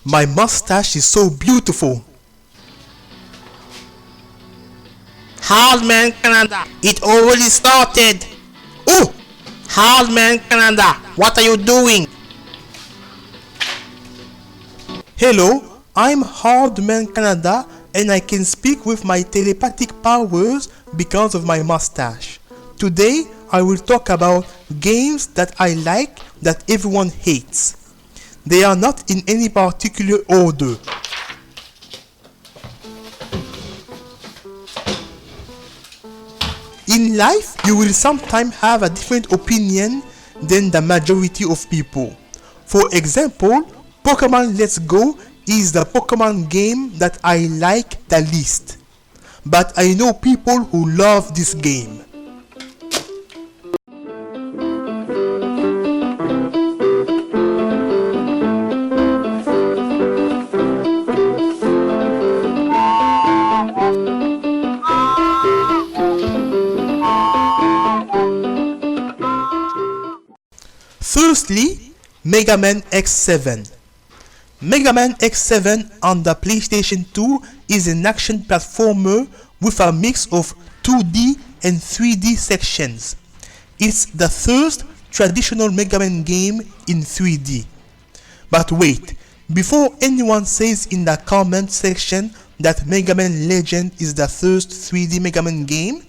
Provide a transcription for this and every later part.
My mustache is so beautiful. Harmancanada, it already started. Oh, Harmancanada, what are you doing? Hello, I'm Harmancanada and I can speak with my telepathic powers because of my mustache. Today, I will talk about games that I like that everyone hates. They are not in any particular order. In life, you will sometimes have a different opinion than the majority of people. For example, Pokemon Let's Go is the Pokemon game that I like the least. But I know people who love this game. Firstly, Megaman X7. Megaman X7 on the PlayStation 2 is an action platformer with a mix of 2D and 3D sections. It's the first traditional Megaman game in 3D. But wait, before anyone says in the comment section that Megaman Legend is the first 3D Megaman game,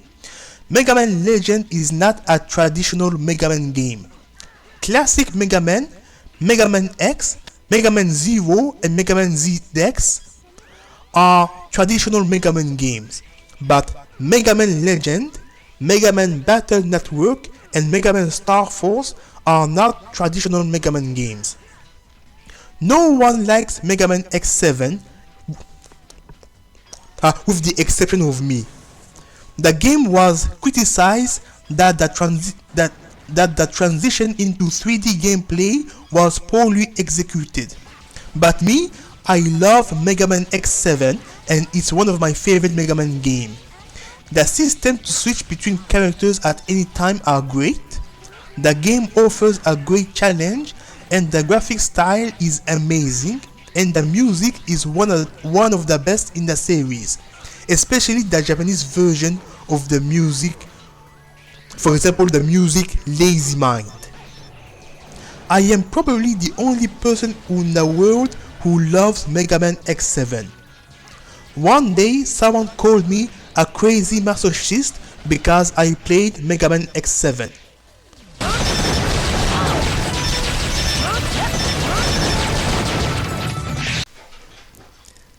Megaman Legend is not a traditional Megaman game. Classic Megaman, Megaman X, Megaman Zero, and Megaman ZX are traditional Megaman games, but Megaman Legend, Megaman Battle Network, and Megaman Star Force are not traditional Megaman games. No one likes Megaman X7, with the exception of me. The game was criticized that the transition into 3D gameplay was poorly executed. But me, I love Megaman X7 and it's one of my favorite Megaman games. The system to switch between characters at any time are great. The game offers a great challenge and the graphic style is amazing and the music is one of the best in the series, especially the Japanese version of the music. For example, the music Lazy Mind. I am probably the only person in the world who loves Megaman X7. One day, someone called me a crazy masochist because I played Megaman X7.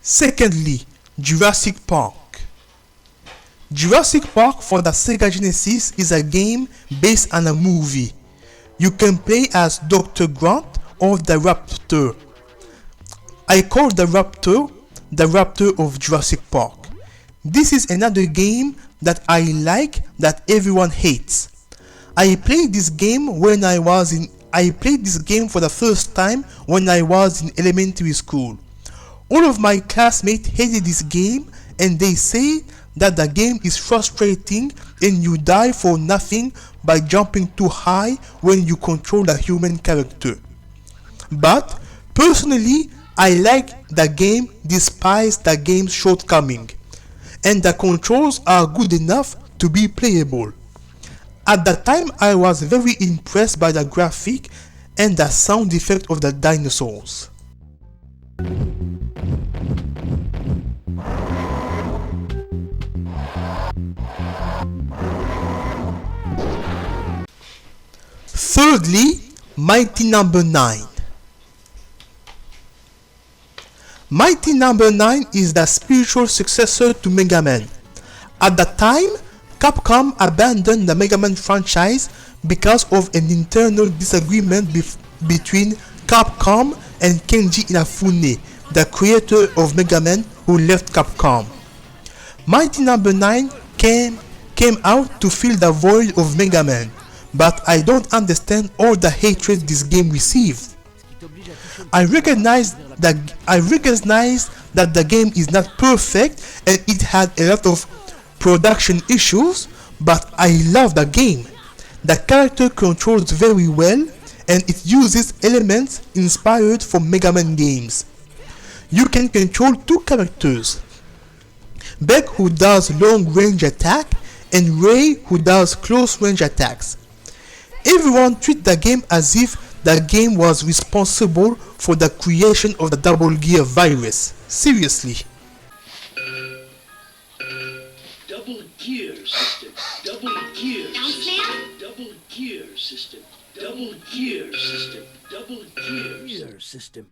Secondly, Jurassic Park. Jurassic Park for the Sega Genesis is a game based on a movie. You can play as Dr. Grant or the Raptor. I call the Raptor of Jurassic Park. This is another game that I like that everyone hates. I played this game for the first time when I was in elementary school. All of my classmates hated this game and they say that the game is frustrating and you die for nothing by jumping too high when you control a human character. But personally, I like the game despite the game's shortcoming, and the controls are good enough to be playable. At the time, I was very impressed by the graphic and the sound effect of the dinosaurs. Thirdly, Mighty Number 9. Mighty Number 9 is the spiritual successor to Mega Man. At the time, Capcom abandoned the Mega Man franchise because of an internal disagreement between Capcom and Kenji Inafune, the creator of Mega Man, who left Capcom. Mighty Number 9 came out to fill the void of Mega Man, but I don't understand all the hatred this game received. I recognize that the game is not perfect and it had a lot of production issues, but I love the game. The character controls very well and it uses elements inspired from Mega Man games. you can control two characters. Beck, who does long range attack, and Ray, who does close range attacks. Everyone treats the game as if the game was responsible for the creation of the Double Gear virus. Seriously. Double gear system. Double gear system. Double gear system. Double gear system. Double gear system.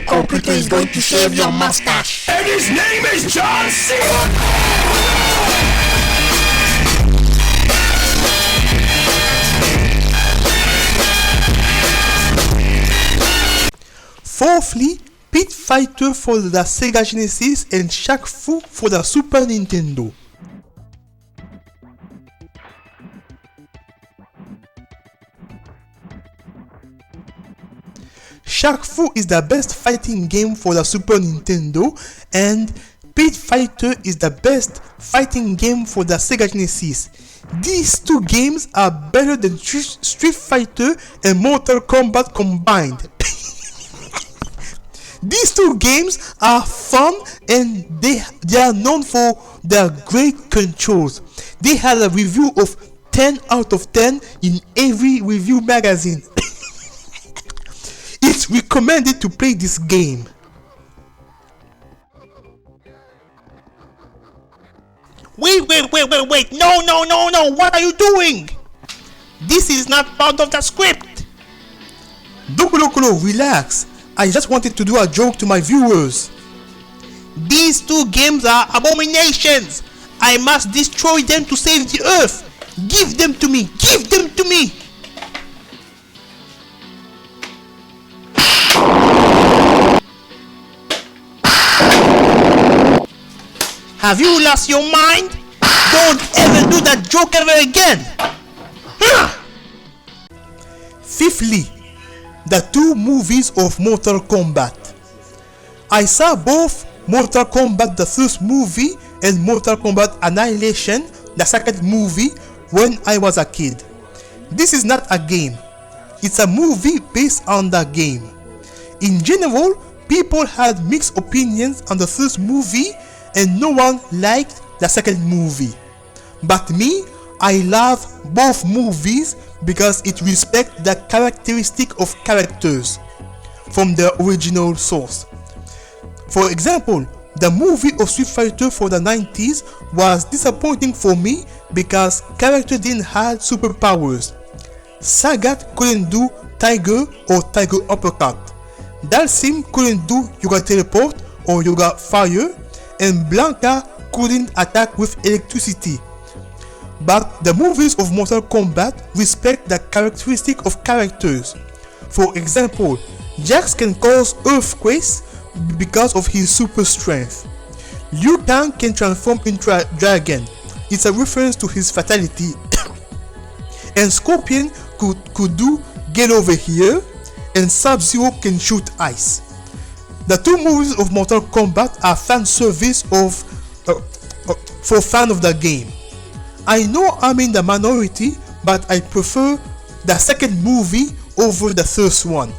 Computer is going to shave your mustache. And his name is John C. Fourthly, Pit Fighter for the Sega Genesis and Shaq Fu for the Super Nintendo. Shaq Fu is the best fighting game for the Super Nintendo, and Pit Fighter is the best fighting game for the Sega Genesis. These two games are better than Street Fighter and Mortal Kombat combined. These two games are fun and they are known for their great controls. They had a review of 10 out of 10 in every review magazine. It's recommended to play this game. Wait. No. What are you doing? This is not part of the script. Dokuro, relax. I just wanted to do a joke to my viewers. These two games are abominations. I must destroy them to save the earth. Give them to me. Give them to me. Have you lost your mind? Don't ever do that joke ever again. Fifthly, the two movies of Mortal Kombat. I saw both Mortal Kombat the first movie and Mortal Kombat Annihilation the second movie when I was a kid. This is not a game. It's a movie based on the game. In general, people had mixed opinions on the first movie and no one liked the second movie. But me, I love both movies because it respects the characteristic of characters from the original source. For example, the movie of Street Fighter for the 90s was disappointing for me because character didn't have superpowers. Sagat couldn't do Tiger or Tiger Uppercut. Dalsim couldn't do Yoga Teleport or Yoga Fire, and Blanca couldn't attack with electricity. But the movies of Mortal Kombat respect the characteristic of characters. For example, Jax can cause earthquakes because of his super strength. Liu Kang can transform into a dragon. It's a reference to his fatality. And Scorpion could do get over here, and Sub-Zero can shoot ice. The two movies of Mortal Kombat are fan service for fans of the game. I know I'm in the minority, but I prefer the second movie over the first one.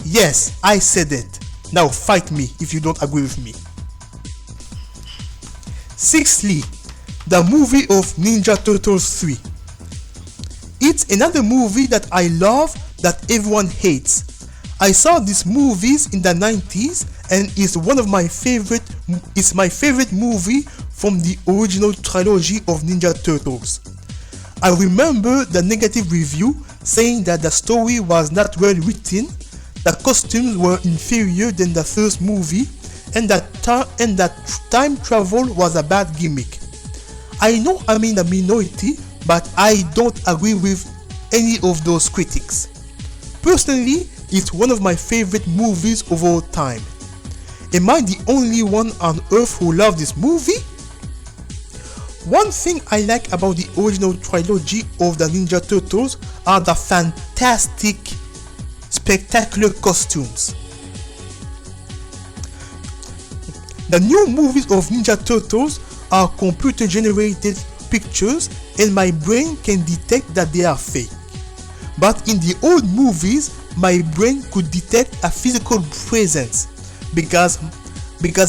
Yes, I said it. Now fight me if you don't agree with me. Sixthly, the movie of Ninja Turtles 3. It's another movie that I love that everyone hates. I saw these movies in the 90s and it's my favorite movie from the original trilogy of Ninja Turtles. I remember the negative review saying that the story was not well written, the costumes were inferior than the first movie, and that time travel was a bad gimmick. I know I'm in the minority, but I don't agree with any of those critics. Personally, it's one of my favorite movies of all time. Am I the only one on earth who loves this movie? One thing I like about the original trilogy of the Ninja Turtles are the fantastic spectacular costumes. The new movies of Ninja Turtles are computer-generated pictures and my brain can detect that they are fake. But in the old movies, my brain could detect a physical presence because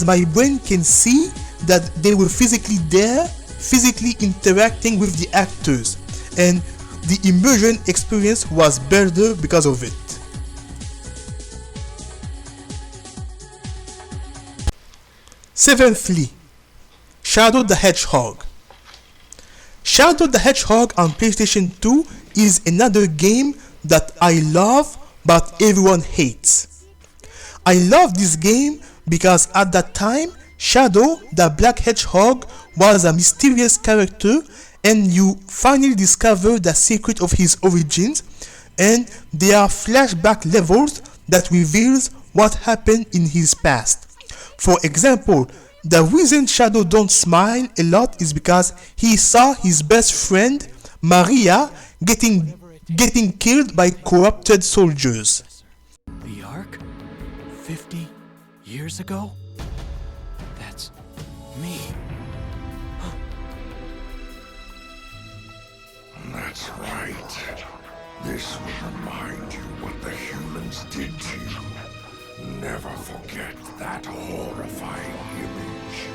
my brain can see that they were physically there, physically interacting with the actors, and the immersion experience was better because of it. Seventhly, Shadow the Hedgehog. Shadow the Hedgehog on PlayStation 2 is another game that I love but everyone hates. I love this game because at that time, Shadow the Black Hedgehog was a mysterious character and you finally discover the secret of his origins, and there are flashback levels that reveals what happened in his past. For example, the reason Shadow don't smile a lot is because he saw his best friend Maria getting killed by corrupted soldiers. The Ark? 50 years ago? That's me. That's right. This will remind you what the humans did to you. Never forget that horrifying image.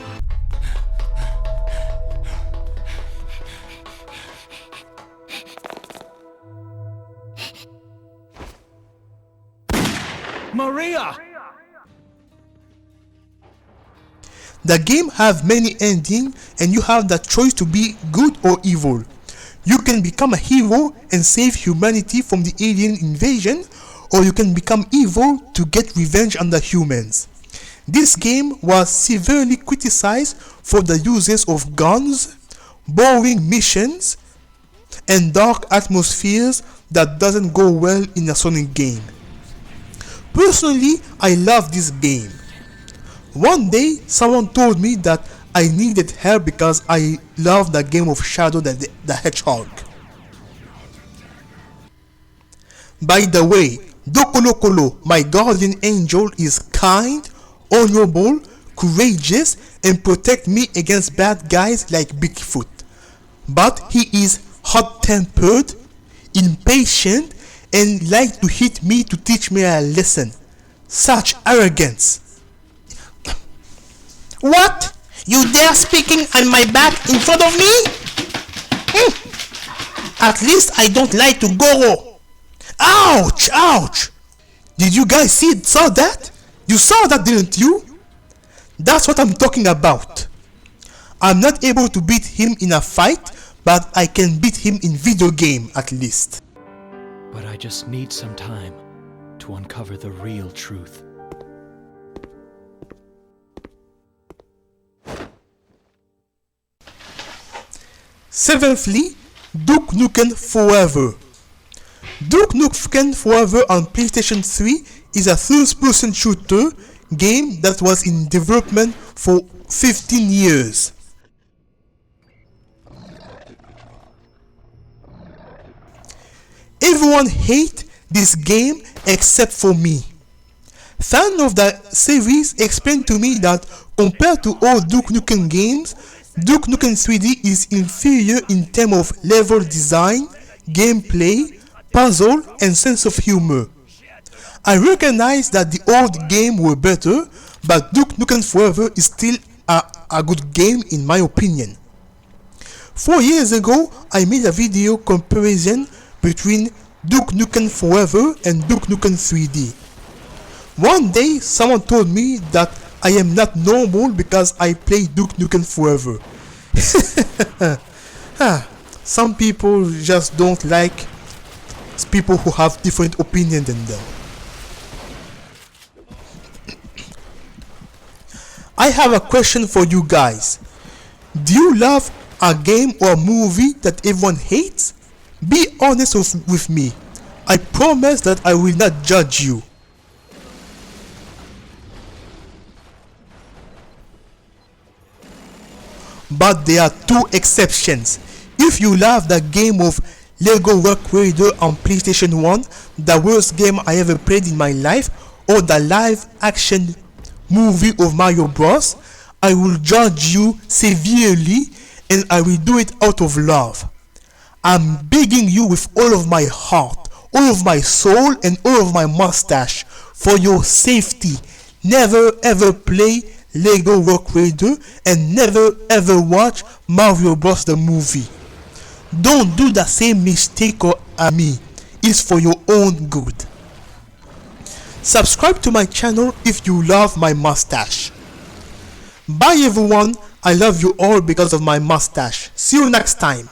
Maria! The game have many endings and you have the choice to be good or evil. You can become a hero and save humanity from the alien invasion, or you can become evil to get revenge on the humans. This game was severely criticized for the uses of guns, boring missions, and dark atmospheres that doesn't go well in a Sonic game. Personally, I love this game. One day, someone told me that I needed help because I love the game of Shadow the Hedgehog. By the way, Dokolokolo, my guardian angel, is kind, honorable, courageous, and protect me against bad guys like Bigfoot. But he is hot-tempered, impatient, and like to hit me to teach me a lesson. Such arrogance. What? You dare speaking on my back in front of me? At least I don't lie to Goro. Ouch! Ouch! Did you guys saw that? You saw that, didn't you? That's what I'm talking about. I'm not able to beat him in a fight, but I can beat him in video game at least. But I just need some time to uncover the real truth. Seventhly, Duke Nukem Forever. Duke Nukem Forever on PlayStation 3 is a third-person shooter game that was in development for 15 years. Everyone hates this game except for me. Fans of the series explained to me that compared to all Duke Nukem games, Duke Nukem 3D is inferior in terms of level design, gameplay, puzzle, and sense of humor. I recognize that the old game were better, but Duke Nukem Forever is still a good game in my opinion. 4 years ago, I made a video comparison between Duke Nukem Forever and Duke Nukem 3D. One day, someone told me that I am not normal because I play Duke Nukem Forever. Some people just don't like people who have different opinion than them. I have a question for you guys. Do you love a game or movie that everyone hates? Be honest with me. I promise that I will not judge you. But there are two exceptions. If you love the game of Lego Rock Raider on PlayStation 1, the worst game I ever played in my life, or the live action movie of Mario Bros, I will judge you severely and I will do it out of love. I'm begging you with all of my heart, all of my soul and all of my mustache, for your safety, never ever play Lego Rock Raider and never ever watch Mario Bros the movie. Don't do the same mistake or me. It's for your own good. Subscribe to my channel if you love my mustache. Bye everyone, I love you all because of my mustache. See you next time.